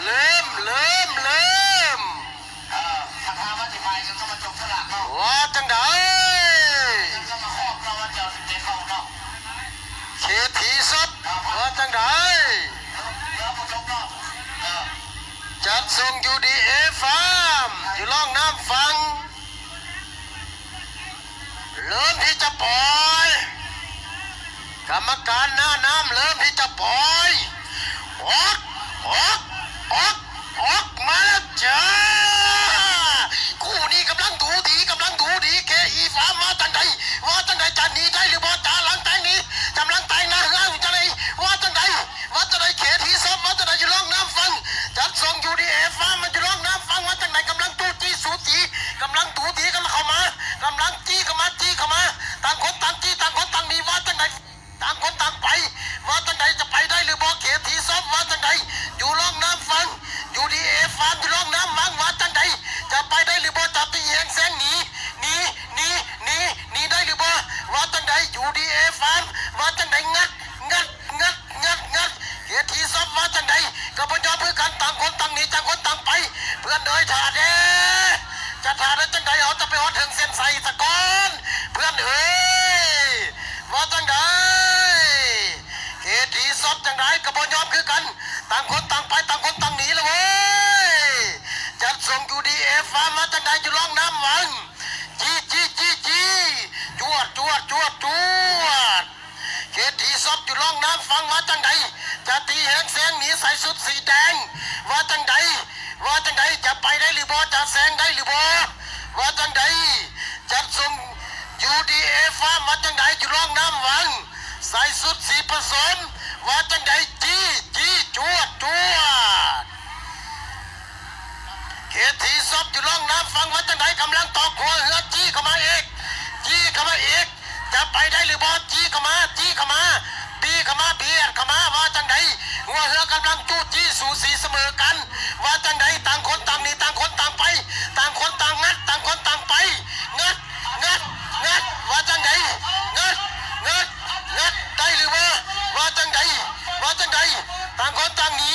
เริ่มว่าจังไดเขตผีซับว่าจังไดจัดส่งยูดีเอฟาร์มอยู่ล่องน้ำฟังเริ่มที่จะปล่อยกรรมการหน้าน้ำเริ่มที่จะปล่อยออกมาแล้วจ้าคู่นี้กำลังดูดีแกอีฟ้ามาจังใดว่าจังใดจะหนีได้หรือบ่จ่าหลังแต่งนี้กำลังแต่งหน้าเฮือจังใดว่าจังใดเขตที่ซ้อมว่าจังใดอยู่ล่องน้ำฟังจัดส่งยูดีเอฟ้ามันอยู่ล่องน้ำฟังว่าจังใดกำลังดูตีสูตีกำลังดูดีกันเข้ามากำลังจี้เข้ามาต่างคนต่างจี้ต่างคนต่างหนีว่าจังใดต่างคนต่างไปว่าจังใดจะไปได้หรือบ่เขตที่ซ้อมว่าจังใดอยู่ล่องน้ำฟังยูดีเอฟาร์มอยู่ล่องน้ำมังว่าจังใดจะไปได้หรือบ่จะตีแหงแสงหนีได้หรือบ่ว่าจังใดยูดีเอฟาร์มว่าจังใดงัดเขตที่ซ้อมว่าจังใดกับพยอมเพื่อกันต่างคนต่างหนีต่างคนต่างไปเพื่อนเอ๋ยถ่าเด้จะถ่าได้จังใดเอาจะไปฮอดถึงเส้นใส่ตะกอนเพื่อนเอ๋ยว่าจังใดเขตที่ซ้อมจังใดกับพยอมคือกันต่างคนต่างไปต่างคนต่างหนีเลยเว้ยจัดส่งยูดีเอฟาร์มมาจังใดอยู่ล่องน้ำวังจี้จวดเขตที่ซ้อมอยู่ล่องน้ำฟังว่าจังใดจะตีแหงแสงหนีใส่ชุดสีแดงว่าจังใดจะไปได้หรือบ่จะแสงได้หรือบ่ว่าจังใดจัดส่งยูดีเอฟาร์มมาจังใดอยู่ล่องน้ำวังใส่ชุดสีผสมว่าจังใดจี้จวดเขตที่ซบอยู่ล่องน้ำฟังว่าจังใดกำลังตอกหัวเหือจี้เข้ามาอีกจะไปได้หรือบ่จี้เข้ามาตีเข้ามาเบียดเข้ามาว่าจังใดหัวเหือกำลังจู้จี้สูสีเสมอกันว่าจังใดต่างคนต่างหนีต่างคนต่างไปต่างคนต่างงัดต่างคนต่างไปงัดว่าจังใดงัดได้หรือบ่ว่าจังใดต่างคนต่างหนี